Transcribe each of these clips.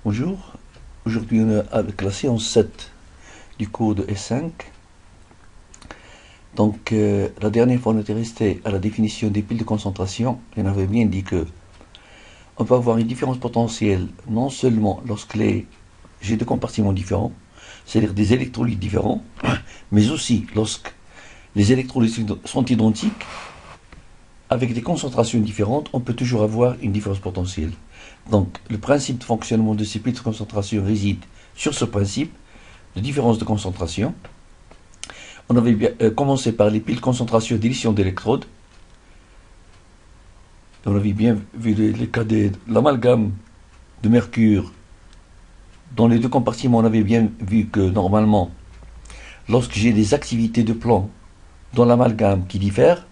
Bonjour, aujourd'hui on est avec la séance 7 du cours de S5. Donc la dernière fois on était resté à la définition des piles de concentration et on avait bien dit que on peut avoir une différence potentielle non seulement lorsque j'ai deux compartiments différents, c'est-à-dire des électrolytes différents, mais aussi lorsque les électrolytes sont identiques, avec des concentrations différentes, on peut toujours avoir une différence potentielle. Donc, le principe de fonctionnement de ces piles de concentration réside sur ce principe de différence de concentration. On avait bien, commencé par les piles de concentration d'édition d'électrodes. On avait bien vu les cas de l'amalgame de mercure. Dans les deux compartiments, on avait bien vu que normalement, lorsque j'ai des activités de plomb dans l'amalgame qui diffèrent,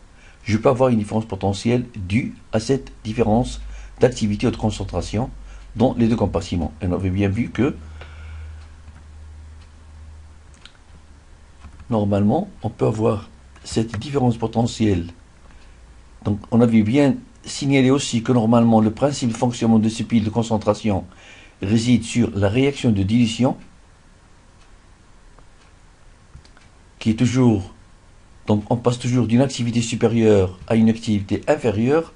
je peux avoir une différence potentielle due à cette différence d'activité ou de concentration dans les deux compartiments. Et on avait bien vu que normalement, on peut avoir cette différence potentielle. Donc, on avait bien signalé aussi que normalement, le principe de fonctionnement de ces piles de concentration réside sur la réaction de dilution, qui est toujours, donc on passe toujours d'une activité supérieure à une activité inférieure.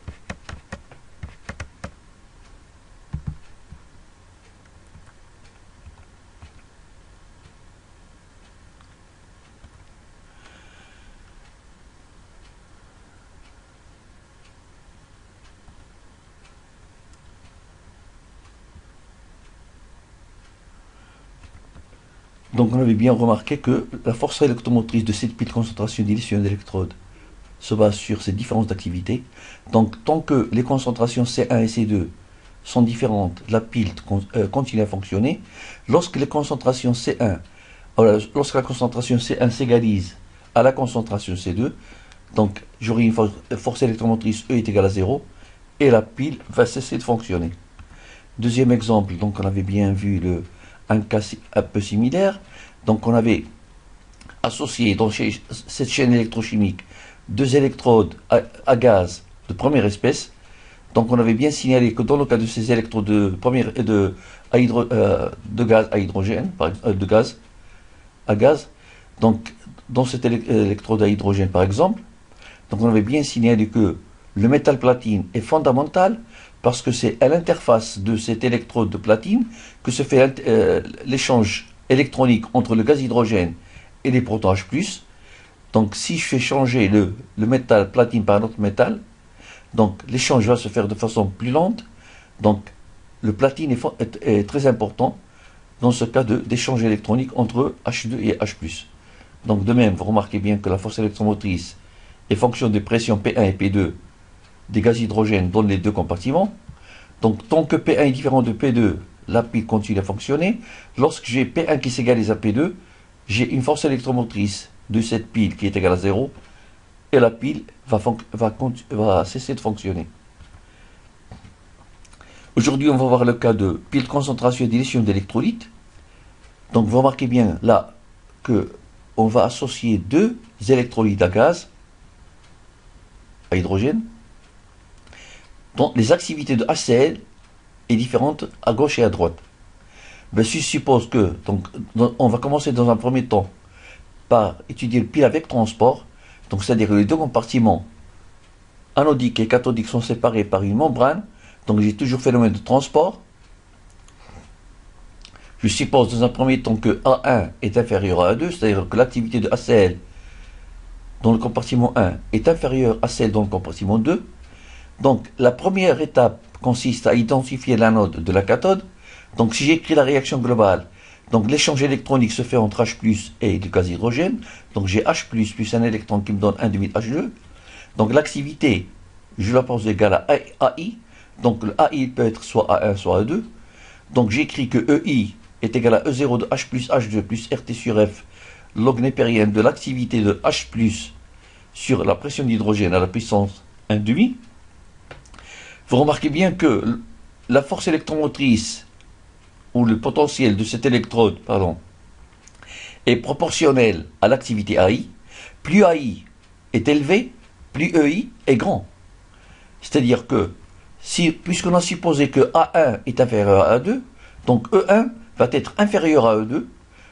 Donc on avait bien remarqué que la force électromotrice de cette pile de concentration d'édition d'électrodes se base sur ces différences d'activité. Donc tant que les concentrations C1 et C2 sont différentes, la pile continue à fonctionner. Lorsque les concentrations C1, lorsque la concentration C1 s'égalise à la concentration C2, donc j'aurai une force électromotrice E est égale à 0 et la pile va cesser de fonctionner. Deuxième exemple, donc on avait bien vu un cas un peu similaire. Donc on avait associé dans cette chaîne électrochimique deux électrodes à gaz de première espèce. Donc on avait bien signalé que dans le cas de ces électrodes de gaz à hydrogène, de gaz à gaz, donc dans cette électrode à hydrogène par exemple, donc on avait bien signalé que le métal platine est fondamental parce que c'est à l'interface de cette électrode de platine que se fait l'échange électronique entre le gaz hydrogène et les protons H+. Donc si je fais changer le métal platine par un autre métal, donc l'échange va se faire de façon plus lente. Donc le platine est très important dans ce cas d'échange électronique entre H2 et H+. Donc de même, vous remarquez bien que la force électromotrice est fonction des pressions P1 et P2 des gaz hydrogènes dans les deux compartiments. Donc tant que P1 est différent de P2, la pile continue à fonctionner. Lorsque j'ai P1 qui s'égalise à P2, j'ai une force électromotrice de cette pile qui est égale à 0 et la pile va cesser de fonctionner. Aujourd'hui, on va voir le cas de pile de concentration et d'édition d'électrolytes. Donc vous remarquez bien là que on va associer deux électrolytes à gaz, à hydrogène, dont les activités de HCl est différente à gauche et à droite. Ben, si je suppose que, donc, on va commencer dans un premier temps par étudier le pile avec transport, donc c'est-à-dire que les deux compartiments anodiques et cathodiques sont séparés par une membrane, donc j'ai toujours phénomène de transport. Je suppose dans un premier temps que A1 est inférieur à A2, c'est-à-dire que l'activité de HCl dans le compartiment 1 est inférieure à celle dans le compartiment 2. Donc la première étape consiste à identifier l'anode de la cathode. Donc si j'écris la réaction globale, donc l'échange électronique se fait entre H+ et le gaz hydrogène. Donc j'ai H+ plus un électron qui me donne 1,5 H2. Donc l'activité, je la pose égale à AI. Donc le AI peut être soit A1 soit A2. Donc j'écris que EI est égal à E0 de H plus H2 plus RT sur F log népérienne de l'activité de H+ sur la pression d'hydrogène à la puissance 1,5. Vous remarquez bien que la force électromotrice ou le potentiel de cette électrode, est proportionnel à l'activité AI. Plus AI est élevé, plus EI est grand. C'est-à-dire que, puisqu'on a supposé que A1 est inférieur à A2, Donc E1 va être inférieur à E2,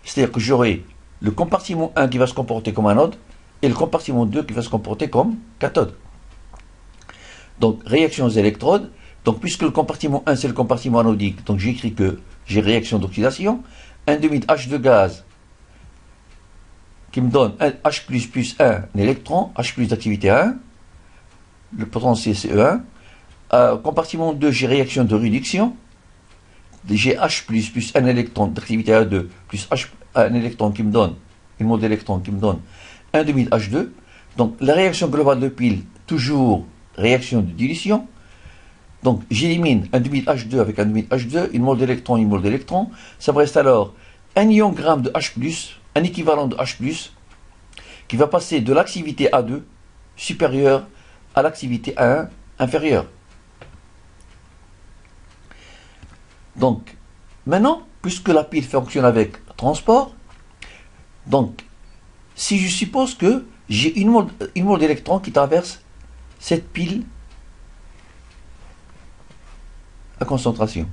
c'est-à-dire que j'aurai le compartiment 1 qui va se comporter comme anode et le compartiment 2 qui va se comporter comme cathode. Donc réaction aux électrodes. Donc puisque le compartiment 1 c'est le compartiment anodique, donc j'écris que j'ai réaction d'oxydation, un demi de H de gaz qui me donne un H plus 1 électron, H plus d'activité 1, le potentiel c'est E1. Compartiment 2, j'ai réaction de réduction, j'ai H plus 1 électron d'activité A2 plus H, un électron qui me donne, une mode d'électron qui me donne un demi de H2. Donc la réaction globale de pile, toujours réaction de dilution. Donc j'élimine un demi de H2 avec un demi de H2, une mole d'électron. Ça me reste alors un ion gramme de H+, un équivalent de H+, qui va passer de l'activité A2 supérieure à l'activité A1 inférieure. Donc maintenant, puisque la pile fonctionne avec transport, donc si je suppose que j'ai une mole d'électron qui traverse cette pile à concentration.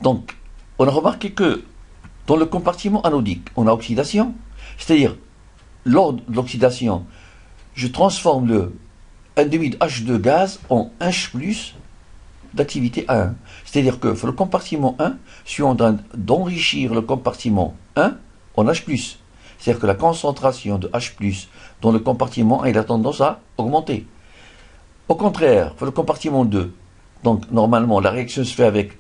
Donc, on a remarqué que dans le compartiment anodique, on a oxydation, c'est-à-dire lors de l'oxydation, je transforme le 1 demi de H2 gaz en H+ d'activité A1. C'est-à-dire que le compartiment 1, je suis en train d'enrichir le compartiment 1 en H+. C'est-à-dire que la concentration de H+ dans le compartiment 1, il a tendance à augmenter. Au contraire, pour le compartiment 2, donc normalement la réaction se fait avec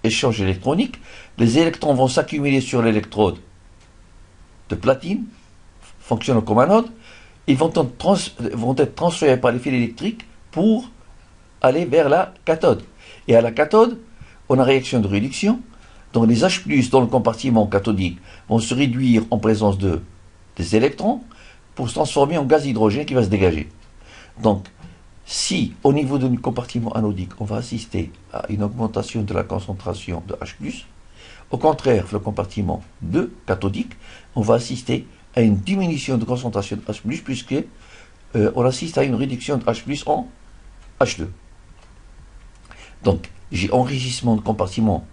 échange électronique, les électrons vont s'accumuler sur l'électrode de platine, fonctionnant comme anode, ils vont être transférés par les fils électriques pour aller vers la cathode. Et à la cathode, on a réaction de réduction, donc les H+ dans le compartiment cathodique vont se réduire en présence des électrons pour se transformer en gaz hydrogène qui va se dégager. Donc, si au niveau du compartiment anodique, on va assister à une augmentation de la concentration de H+, au contraire, le compartiment 2 cathodique, on va assister à une diminution de concentration de H+, puisque on assiste à une réduction de H+ en H2. Donc, j'ai enrichissement de compartiment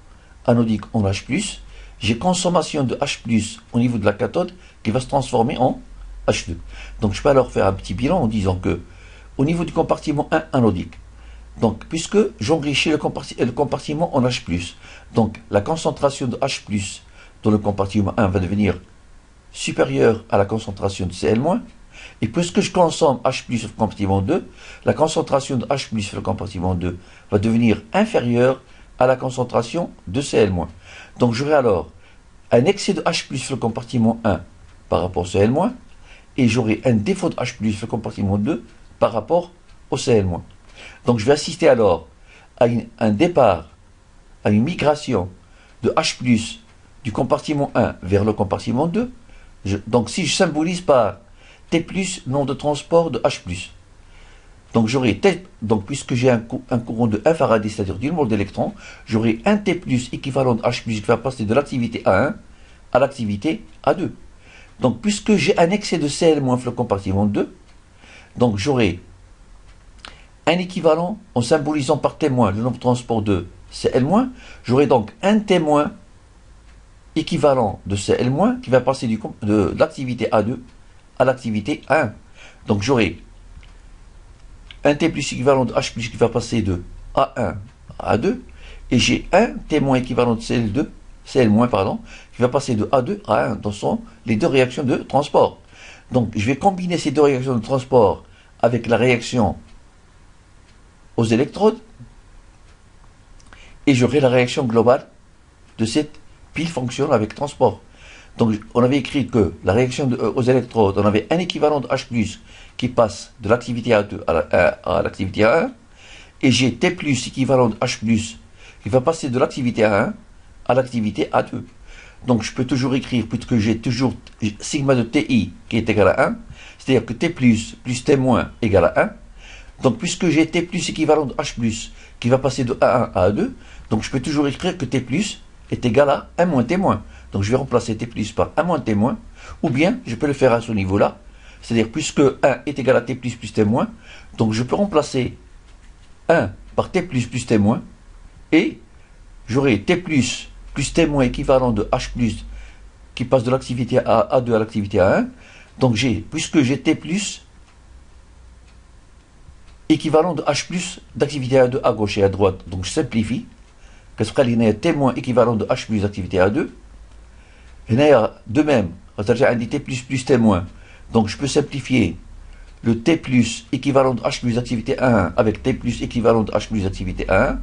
anodique en H+, j'ai consommation de H+ au niveau de la cathode qui va se transformer en H2. Donc, je peux alors faire un petit bilan en disant que au niveau du compartiment 1 anodique, donc puisque j'enrichis le compartiment en H+, donc la concentration de H+ dans le compartiment 1 va devenir supérieure à la concentration de Cl-, et puisque je consomme H+ sur le compartiment 2, la concentration de H+ sur le compartiment 2 va devenir inférieure à la concentration de Cl-. Donc j'aurai alors un excès de H+ sur le compartiment 1 par rapport au Cl-, et j'aurai un défaut de H+ sur le compartiment 2 par rapport au Cl-. Donc je vais assister alors à un départ, à une migration de H+ du compartiment 1 vers le compartiment 2. Donc si je symbolise par T+, nombre de transport de H+. Donc j'aurai donc puisque j'ai un courant de 1 Faraday, c'est-à-dire d'une mole d'électrons, j'aurai un T+ équivalent de H+ qui va passer de l'activité A1 à l'activité A2. Donc puisque j'ai un excès de Cl- sur le compartiment 2, donc j'aurai un équivalent en symbolisant par témoin le nombre de transport de Cl-, j'aurai donc un témoin équivalent de Cl- qui va passer de l'activité A2 à l'activité A1. Donc j'aurai un T+ équivalent de H+ qui va passer de A1 à A2, et j'ai un témoin équivalent de Cl-, qui va passer de A2 à A1. Donc ce sont les deux réactions de transport. Donc je vais combiner ces deux réactions de transport avec la réaction aux électrodes, et j'aurai la réaction globale de cette pile fonctionnant avec transport. Donc on avait écrit que la réaction aux électrodes, on avait un équivalent de H+ qui passe de l'activité A2 à l'activité A1, et j'ai T+ équivalent de H+ qui va passer de l'activité A1 à l'activité A2. Donc je peux toujours écrire, puisque j'ai toujours sigma de TI qui est égal à 1, c'est-à-dire que T+ plus T- égale à 1. Donc puisque j'ai T+ équivalent de H+ qui va passer de A1 à A2, donc je peux toujours écrire que T+ est égal à 1 moins T-. Donc je vais remplacer T+ par 1 moins T-, ou bien je peux le faire à ce niveau-là, c'est-à-dire puisque 1 est égal à T+ plus T-, donc je peux remplacer 1 par T+ plus T-, et j'aurai T plus T moins équivalent de H plus qui passe de l'activité A2 à l'activité A1. Donc puisque j'ai T plus équivalent de H plus d'activité A2 à gauche et à droite, donc je simplifie. Qu'est-ce qu'il y a T moins équivalent de H plus d'activité A2. Et de même, c'est-à-dire un T plus T moins. Donc je peux simplifier le T plus équivalent de H plus d'activité A1 avec T plus équivalent de H plus d'activité A1.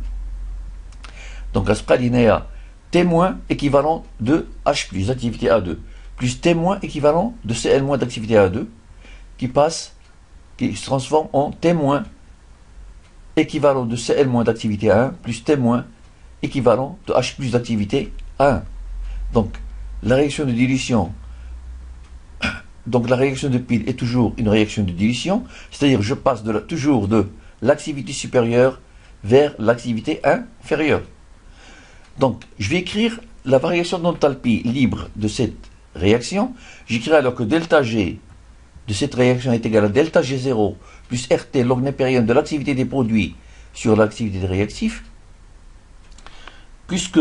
Donc à ce cas, il y a T moins équivalent de H plus d'activité A2 plus T moins équivalent de CL moins d'activité A2 qui se transforme en T moins équivalent de CL moins d'activité A1 plus T moins équivalent de H plus d'activité A1. Donc la réaction de dilution, donc la réaction de pile est toujours une réaction de dilution, c'est-à-dire je passe toujours de l'activité supérieure vers l'activité inférieure. Donc je vais écrire la variation d'enthalpie libre de cette réaction. J'écris alors que delta G de cette réaction est égal à delta G0 plus RT log népérien de l'activité des produits sur l'activité des réactifs, puisque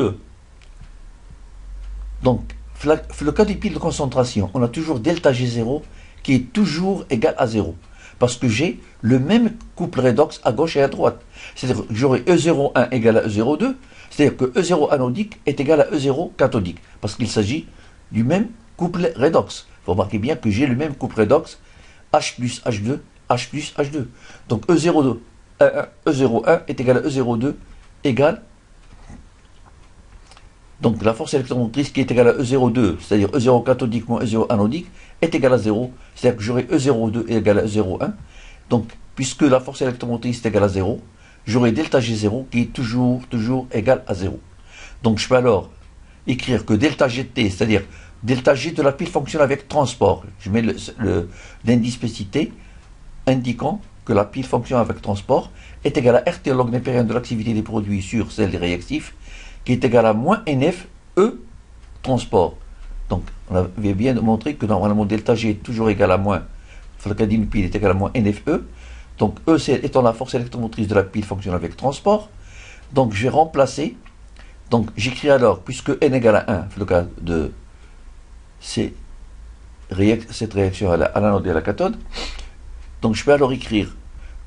donc le cas des piles de concentration, on a toujours delta G0 qui est toujours égal à 0, parce que j'ai le même couple redox à gauche et à droite. C'est-à-dire que j'aurai E01 égal à E02, c'est-à-dire que E0 anodique est égal à E0 cathodique, parce qu'il s'agit du même couple redox. Vous remarquez bien que j'ai le même couple redox, H plus H2, H plus H2. Donc E02, E01 est égal à E02 égale. Donc la force électromotrice qui est égale à E02, c'est-à-dire E0 cathodique moins E0 anodique, est égale à 0. C'est-à-dire que j'aurai E02 égale à E01. Donc, puisque la force électromotrice est égale à 0, j'aurai delta G0 qui est toujours égal à 0. Donc je peux alors écrire que delta GT, c'est-à-dire delta G de la pile fonctionne avec transport. Je mets l'indice spécité indiquant que la pile fonctionne avec transport est égal à RT log népérien de l'activité des produits sur celle des réactifs, qui est égal à moins NF E transport. Donc on avait bien montré que normalement delta G est toujours égal à moins, le cas d'une pile est égal à moins NF E. Donc E étant la force électromotrice de la pile fonctionne avec transport. Donc je vais remplacer. Donc j'écris alors, puisque n égale à 1, le cas de cette réaction à l'anode et à la cathode, donc je peux alors écrire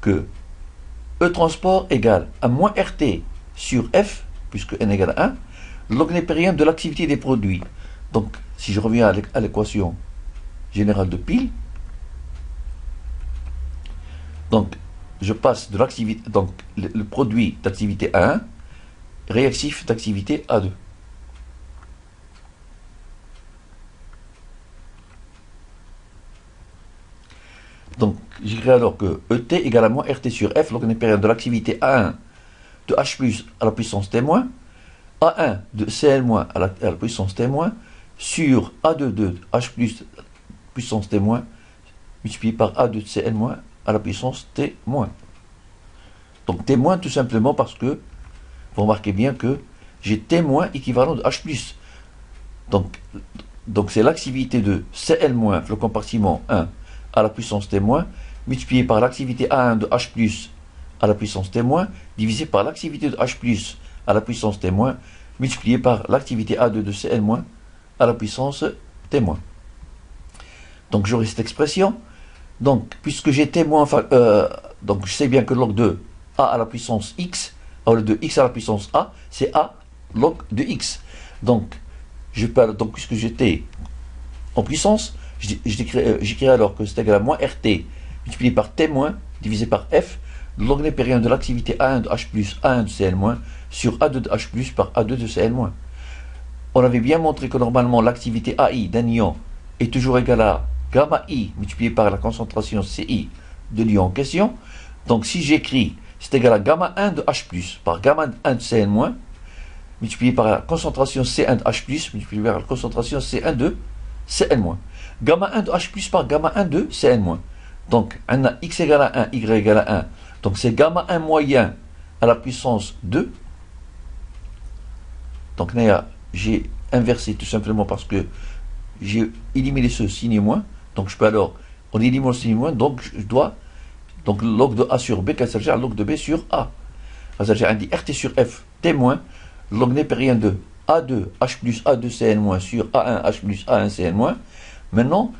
que E transport égale à moins RT sur F, puisque n égale à 1, log népérien de l'activité des produits. Donc si je reviens à l'équation générale de pile, donc je passe de l'activité, donc le produit d'activité A1, réactif d'activité A2. Donc j'écris alors que ET égale à moins RT sur F, log népérien de l'activité A1 de H plus à la puissance T-, A1 de Cl- à la puissance T- sur A2 de H plus puissance T- multiplié par A2 de Cl- à la puissance T-. Donc T- tout simplement parce que vous remarquez bien que j'ai T- équivalent de H plus. Donc c'est l'activité de Cl-, le compartiment 1 à la puissance T-, multiplié par l'activité A1 de H plus à la puissance T-, divisé par l'activité de H plus à la puissance T-, multiplié par l'activité A2 de Cl- à la puissance T-. Donc j'aurai cette expression. Donc puisque j'ai T-, donc je sais bien que log de A à la puissance X, au lieu de X à la puissance A, c'est A log de X. Donc puisque j'ai T en puissance, j'écrirai alors que c'est égal à moins RT multiplié par T- divisé par F, log népérien de l'activité A1 de H plus A1 de Cl- sur A2 de H plus par A2 de Cl-. On avait bien montré que normalement l'activité AI d'un ion est toujours égale à gamma I multiplié par la concentration Ci de l'ion en question. Donc si j'écris c'est égal à gamma 1 de H plus par gamma 1 de Cl-, multiplié par la concentration C1 de H plus multiplié par la concentration C1 de Cl-. Gamma 1 de H plus par gamma 1 de Cl-. Donc on a X égale à 1, Y égale à 1. Donc c'est gamma 1 moyen à la puissance 2. Donc j'ai inversé tout simplement parce que j'ai éliminé ce signe moins. Donc je peux alors, on élimine le signe moins, donc je dois, donc log de A sur B, qu'est-ce que ça veut dire log de B sur A. Ça veut dire RT sur F, T-, log népérien de A2 H plus A2 Cn- sur A1 H plus A1 Cn-. Maintenant,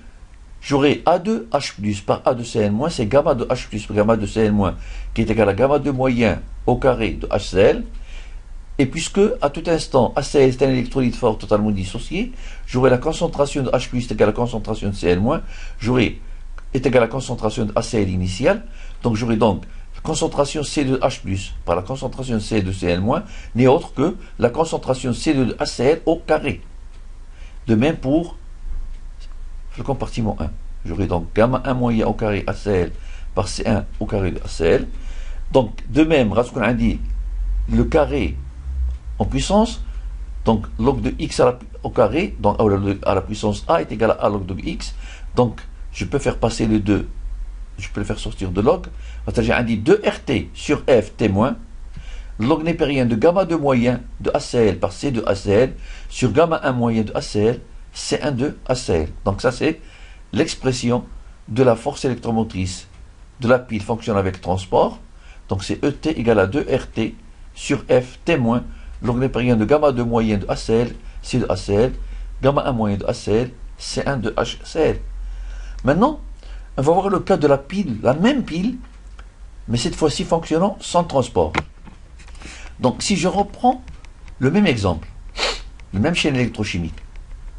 j'aurai A2 H plus par A2 Cn-, c'est gamma de H plus par gamma de Cn-, qui est égal à gamma de moyen au carré de HCl. Et puisque à tout instant HCl est un électrolyte fort totalement dissocié, j'aurai la concentration de H plus est égale à la concentration de Cl-, j'aurai est égal à la concentration de HCl initiale. Donc j'aurai donc la concentration C2 H+, par la concentration C de Cl-, n'est autre que la concentration C2 de HCl au carré. De même pour le compartiment 1. J'aurai donc gamma 1 moyen au carré HCl par C1 au carré de HCl. Donc de même, lorsqu'on a dit le carré en puissance, donc log de x au carré, donc à la puissance a est égal à log de x. Donc je peux faire passer le 2, je peux le faire sortir de log. C'est-à-dire j'ai dit 2RT sur F témoin, log népérien de gamma 2 moyen de HCl par C de HCl sur gamma 1 moyen de HCl, C1 de HCl. Donc ça c'est l'expression de la force électromotrice de la pile fonctionne avec transport. Donc c'est ET égale à 2RT sur F témoin, log népérien de gamma 2 moyen de HCl, C de HCl, gamma 1 moyen de HCl, C1 de HCl. Maintenant, on va voir le cas de la pile, la même pile, mais cette fois-ci fonctionnant sans transport. Donc si je reprends le même exemple, la même chaîne électrochimique,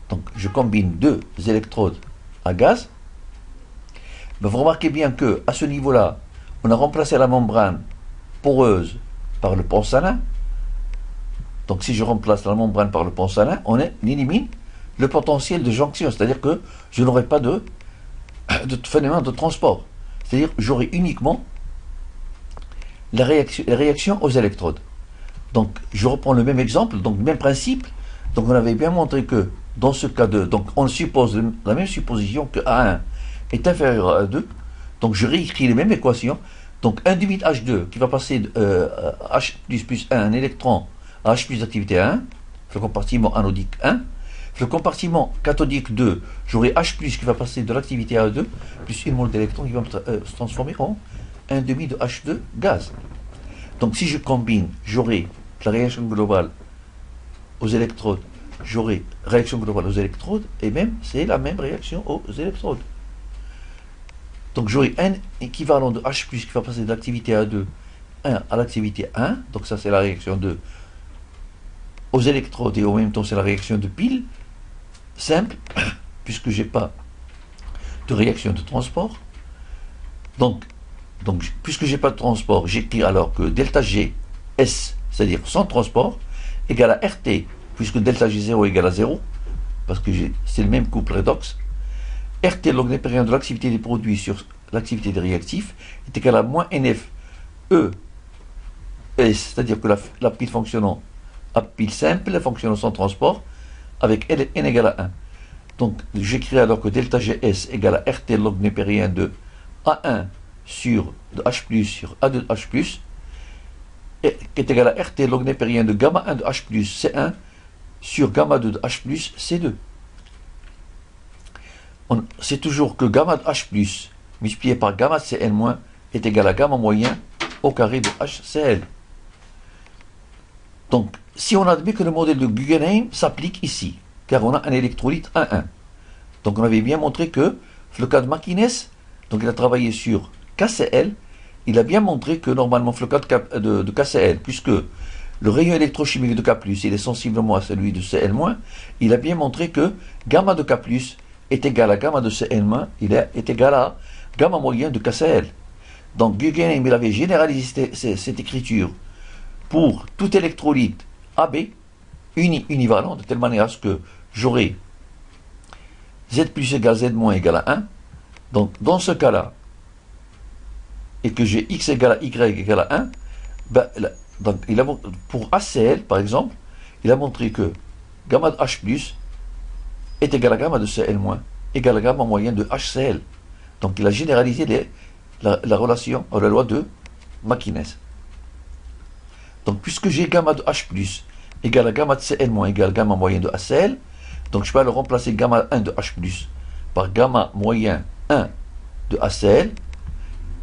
donc je combine deux électrodes à gaz, ben vous remarquez bien que à ce niveau-là, on a remplacé la membrane poreuse par le pont salin. Donc si je remplace la membrane par le pont salin, on élimine le potentiel de jonction, c'est-à-dire que je n'aurai pas de phénomène de transport. C'est-à-dire j'aurai uniquement la réaction aux électrodes. Donc je reprends le même exemple, donc le même principe. Donc on avait bien montré que dans ce cas de, donc on suppose la même supposition que A1 est inférieur à A2. Donc je réécris les mêmes équations. Donc 1 demi de H2 qui va passer de H plus 1, un électron, à H plus d'activité 1, le compartiment anodique 1. Le compartiment cathodique 2, j'aurai H+, qui va passer de l'activité A2, plus une mole d'électrons qui va se transformer en 1 demi de H2 gaz. Donc si je combine, j'aurai la réaction globale aux électrodes, j'aurai réaction globale aux électrodes, et même, c'est la même réaction aux électrodes. Donc j'aurai un équivalent de H+, qui va passer de l'activité A2, 1 à l'activité 1, donc ça c'est la réaction de aux électrodes, et en même temps c'est la réaction de pile, simple, puisque j'ai pas de réaction de transport. Donc puisque j'ai pas de transport, j'écris alors que delta G S, c'est-à-dire sans transport, égale à RT, puisque delta G0 égale à 0, parce que c'est le même couple redox. RT log népérien de l'activité des produits sur l'activité des réactifs est égal à moins NF E S, c'est-à-dire que la pile fonctionnant à pile simple, fonctionnant sans transport, avec n égale à 1. Donc j'écris alors que delta Gs égale à RT log népérien de A1 sur de H+, sur A2 de H+, qui est égal à RT log népérien de gamma 1 de H+, C1 sur gamma 2 de H+, C2. C'est toujours que gamma de H+, multiplié par gamma de Cn- est égal à gamma moyen au carré de HCl. Donc, si on admet que le modèle de Guggenheim s'applique ici, car on a un électrolyte 1,1. Donc on avait bien montré que, le cas de Makines, donc il a travaillé sur KCl, il a bien montré que normalement, le cas de KCl, puisque le rayon électrochimique de K+, il est sensiblement à celui de Cl-, il a bien montré que gamma de K+, est égal à gamma de Cn-, il est égal à gamma moyen de KCl. Donc Guggenheim, il avait généralisé cette écriture pour tout électrolyte AB, univalent, de telle manière à ce que j'aurai Z plus égale Z moins égale à 1. Donc dans ce cas-là, et que j'ai X égale à Y égale à 1, ben, donc, pour HCl, par exemple, il a montré que gamma de H+, est égal à gamma de Cl- égale à gamma moyen de HCl. Donc il a généralisé la relation, la loi de Makines. Donc puisque j'ai gamma de H+, égale à gamma de Cl- égale à gamma moyen de HCl, donc je peux alors remplacer gamma 1 de H+, par gamma moyen 1 de HCl,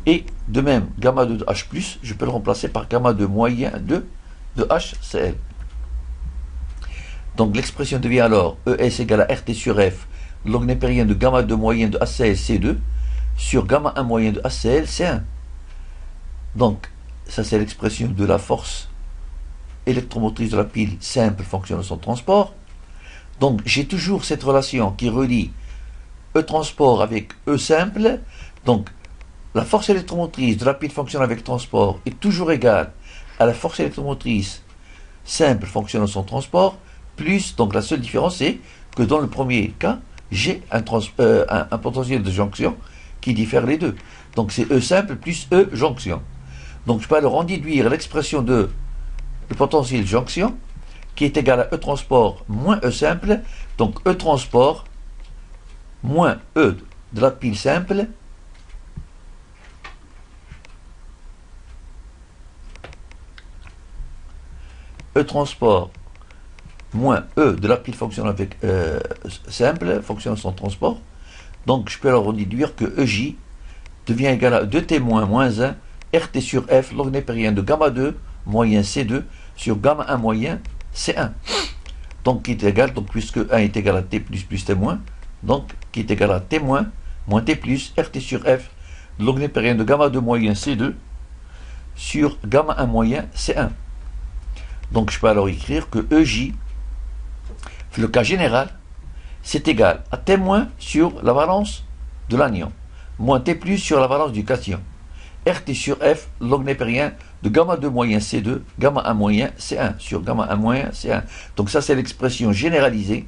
et de même, gamma 2 de H+, je peux le remplacer par gamma 2 moyen 2 de HCl. Donc l'expression devient alors ES égale à RT sur F, log népérien de gamma 2 moyen de ACL C2 sur gamma 1 moyen de ACL C1. Donc ça c'est l'expression de la force électromotrice de la pile simple fonctionnant son transport. Donc j'ai toujours cette relation qui relie E transport avec E simple. Donc la force électromotrice de la pile fonctionnant avec transport est toujours égale à la force électromotrice simple fonctionnant son transport, plus, donc la seule différence c'est que dans le premier cas, j'ai un potentiel de jonction qui diffère les deux. Donc c'est E simple plus E jonction. Donc je peux alors en déduire l'expression de le potentiel de jonction qui est égal à E transport moins E simple. Donc E transport moins E de la pile simple E transport moins E de la pile fonctionnant avec simple, fonctionnant son transport. Donc je peux alors déduire que EJ devient égal à 2T moins 1 RT sur F log népérien de gamma 2 moyen C2 sur gamma 1 moyen C1. Donc qui est égal, donc puisque 1 est égal à T plus T moins, donc qui est égal à T moins T plus RT sur F log népérien de gamma 2 moyen C2 sur gamma 1 moyen C1. Donc je peux alors écrire que EJ, le cas général, c'est égal à T moins sur la valence de l'anion, moins T plus sur la valence du cation. RT sur F, log népérien de gamma 2 moyen C2, gamma 1 moyen C1 sur gamma 1 moyen C1. Donc ça c'est l'expression généralisée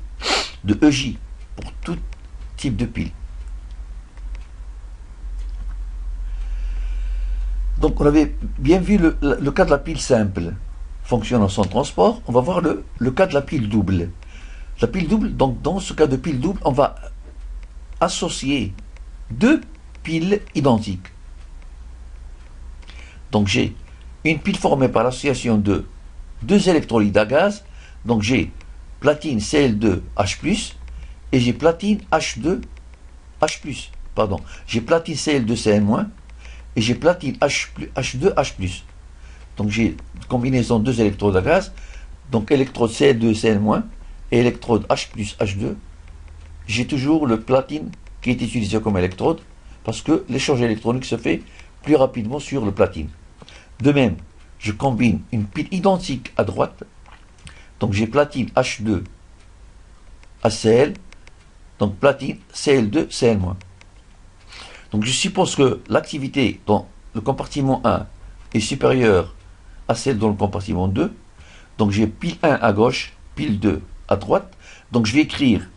de EJ pour tout type de pile. Donc on avait bien vu le cas de la pile simple fonctionnant son transport. On va voir le cas de la pile double. La pile double, donc dans ce cas de pile double, on va associer deux piles identiques. Donc j'ai une pile formée par l'association de deux électrolytes à gaz. Donc j'ai platine Cl2H+, et j'ai platine H2H+. Pardon, j'ai platine Cl2Cn-, et j'ai platine H2H+. Donc j'ai combinaison de deux électrodes à gaz. Donc électrode Cl2Cn- et électrode H+H2. J'ai toujours le platine qui est utilisé comme électrode, parce que l'échange électronique se fait plus rapidement sur le platine. De même, je combine une pile identique à droite. Donc j'ai platine H2 ACl, donc platine Cl2Cn-. Donc je suppose que l'activité dans le compartiment 1 est supérieure à celle dans le compartiment 2. Donc j'ai pile 1 à gauche, pile 2 à droite. Donc je vais écrire,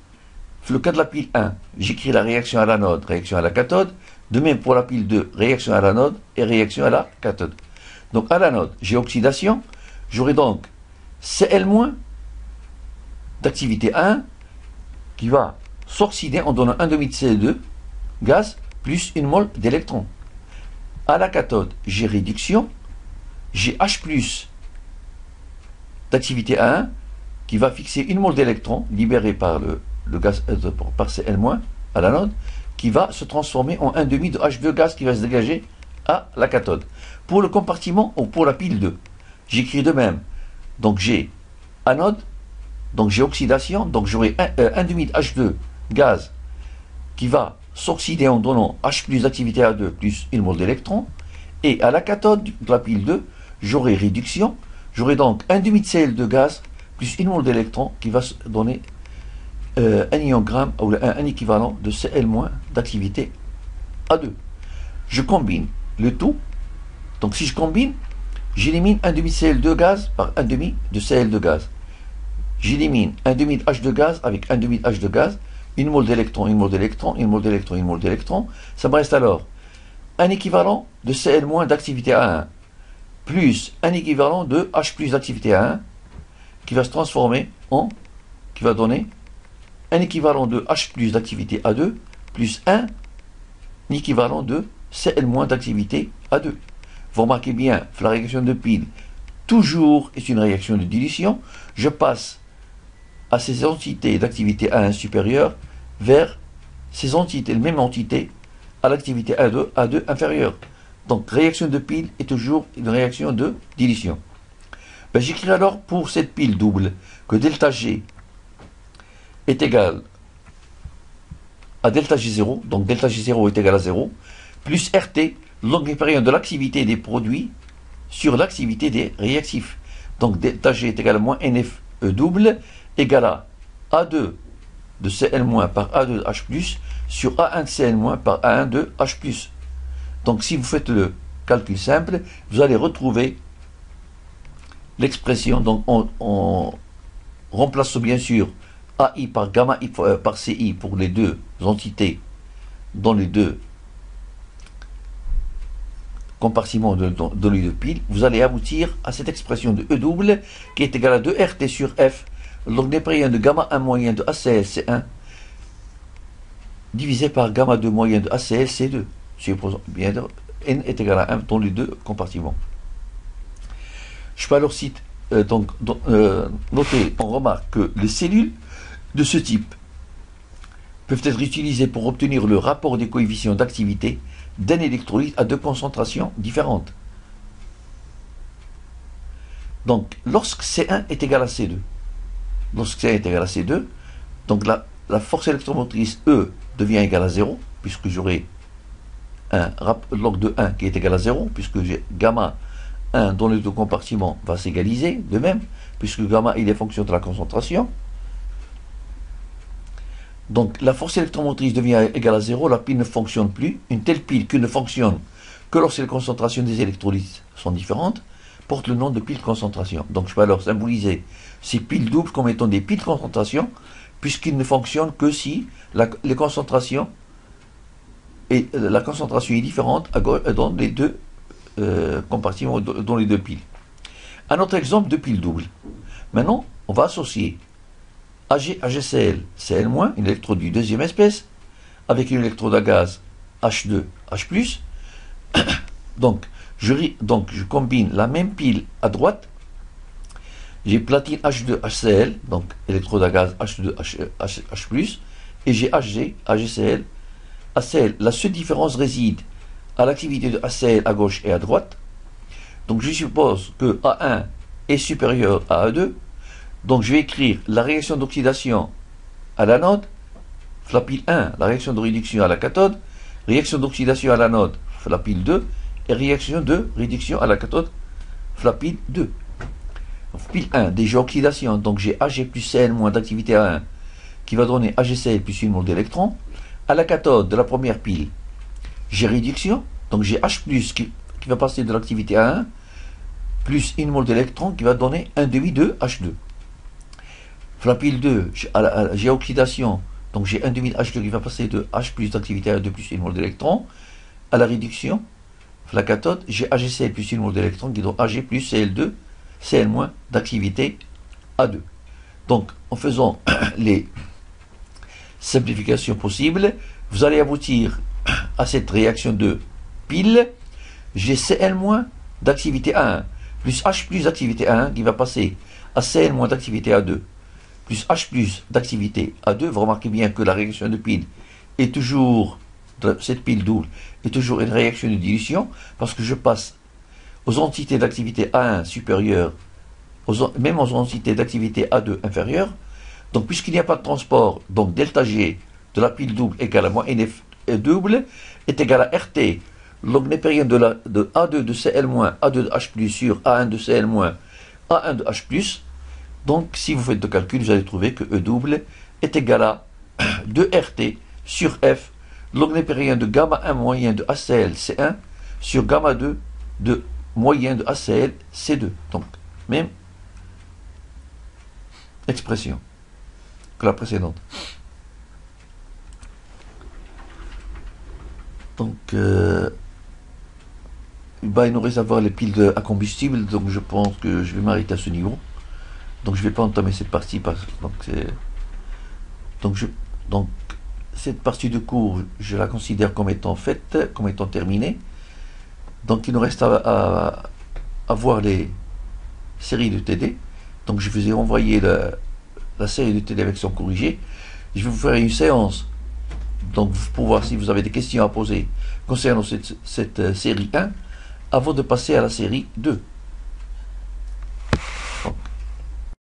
pour le cas de la pile 1, j'écris la réaction à l'anode, réaction à la cathode. De même pour la pile 2, réaction à l'anode et réaction à la cathode. Donc à l'anode, j'ai oxydation. J'aurai donc Cl- d'activité 1 qui va s'oxyder en donnant un demi de Cl2 gaz plus une mole d'électrons. À la cathode, j'ai réduction. J'ai H+ d'activité 1 qui va fixer une mole d'électrons libérée par le gaz par Cl- à l'anode, qui va se transformer en un demi de H2 gaz qui va se dégager à la cathode. Pour le compartiment ou pour la pile 2, j'écris de même. Donc j'ai anode, donc j'ai oxydation, donc j'aurai un demi de H2 gaz qui va s'oxyder en donnant H+ d'activité A2 plus une mole d'électrons. Et à la cathode de la pile 2, j'aurai réduction. J'aurai donc un demi de Cl2 gaz plus une mole d'électrons qui va donner un ionogramme ou un équivalent de Cl- d'activité A2. Je combine le tout. Donc si je combine, j'élimine un demi de Cl2 gaz par un demi de Cl2 gaz. J'élimine un demi de H2 gaz avec un demi de H2 gaz, une mole d'électrons, une mole d'électrons, une mole d'électrons, une mole d'électrons. Ça me reste alors un équivalent de Cl- d'activité A1 plus un équivalent de H+ d'activité A1 qui va se transformer en, qui va donner un équivalent de H+ d'activité A2 plus un équivalent de Cl- d'activité A2. Vous remarquez bien, la réaction de pile toujours est une réaction de dilution. Je passe à ces entités d'activité A1 supérieure vers ces entités, les mêmes entités à l'activité A2 inférieure. Donc réaction de pile est toujours une réaction de dilution. Ben, j'écris alors pour cette pile double que delta G est égal à delta G0, donc delta G0 est égal à 0, plus RT, logaritme de l'activité des produits sur l'activité des réactifs. Donc delta G est égal à moins NF E double égal à A2 de Cl- par A2 de H+, sur A1 de Cl- par A1 de H+. Donc si vous faites le calcul simple, vous allez retrouver l'expression. Donc on remplace bien sûr AI par gamma I par CI pour les deux entités dans les deux compartiments de les deux piles. Vous allez aboutir à cette expression de E double qui est égale à 2RT sur F, donc népérien de gamma 1 moyen de ACL C1 divisé par gamma 2 moyen de ACL C2. Bien N est égal à 1 dans les deux compartiments. Je peux alors noter, on remarque que les cellules de ce type peuvent être utilisées pour obtenir le rapport des coefficients d'activité d'un électrolyte à deux concentrations différentes. Donc, lorsque C1 est égal à C2, donc la force électromotrice E devient égale à 0, puisque j'aurai un log de 1 qui est égal à 0, puisque j'ai gamma 1 dans les deux compartiments va s'égaliser, de même, puisque gamma il est fonction de la concentration. Donc la force électromotrice devient égale à 0, la pile ne fonctionne plus. Une telle pile qui ne fonctionne que lorsque les concentrations des électrolytes sont différentes porte le nom de pile concentration. Donc je peux alors symboliser ces piles doubles comme étant des piles concentration, puisqu'ils ne fonctionnent que si la concentration est différente dans les deux compartiments, dans les deux piles. Un autre exemple de pile double. Maintenant, on va associer AgCl, Cl-, une électrode du deuxième espèce, avec une électrode à gaz H2, H+. Donc, je combine la même pile à droite. J'ai platine H2, HCl, donc électrode à gaz H2, H+, et j'ai AgCl, ACl. La seule différence réside à l'activité de ACl à gauche et à droite. Donc, je suppose que A1 est supérieur à A2. Donc je vais écrire la réaction d'oxydation à l'anode, la pile 1, la réaction de réduction à la cathode, réaction d'oxydation à l'anode, la pile 2, et réaction de réduction à la cathode, la pile 2. Donc, pile 1, déjà oxydation, donc j'ai Ag plus Cl moins d'activité A1, qui va donner AgCl plus une mole d'électrons. À la cathode de la première pile, j'ai réduction, donc j'ai H plus qui va passer de l'activité A1, plus une mole d'électrons qui va donner 1,2 de H2. La pile 2, j'ai oxydation, donc j'ai 1,2 H2 qui va passer de H plus d'activité A2 plus une mole d'électrons. À la réduction, la cathode, j'ai AgCl plus une mole d'électrons qui donne Ag plus Cl2, Cl- d'activité A2. Donc, en faisant les simplifications possibles, vous allez aboutir à cette réaction de pile. J'ai Cl- d'activité A1 plus H plus d'activité A1 qui va passer à Cl- d'activité A2 plus H d'activité A2, vous remarquez bien que la réaction de pile est toujours, cette pile double, est toujours une réaction de dilution, parce que je passe aux entités d'activité A1 supérieure, même aux entités d'activité A2 inférieure. Donc puisqu'il n'y a pas de transport, donc delta G de la pile double égale à moins NF double est égal à RT, log népérien de A2 de Cl-, A2 de H+, sur A1 de Cl-, A1 de H+. Donc, si vous faites le calcul, vous allez trouver que E double est égal à 2RT sur F, log népérien de gamma 1 moyen de ACL C1 sur gamma 2 de moyen de ACL C2. Donc, même expression que la précédente. Donc, il nous reste à voir les piles à combustible, donc je pense que je vais m'arrêter à ce niveau. Donc je ne vais pas entamer cette partie, donc cette partie de cours, je la considère comme étant faite, comme étant terminée. Donc il nous reste à voir les séries de TD. Donc je vous ai envoyé la série de TD avec son corrigé. Je vais vous faire une séance, donc pour voir si vous avez des questions à poser concernant cette série 1, avant de passer à la série 2.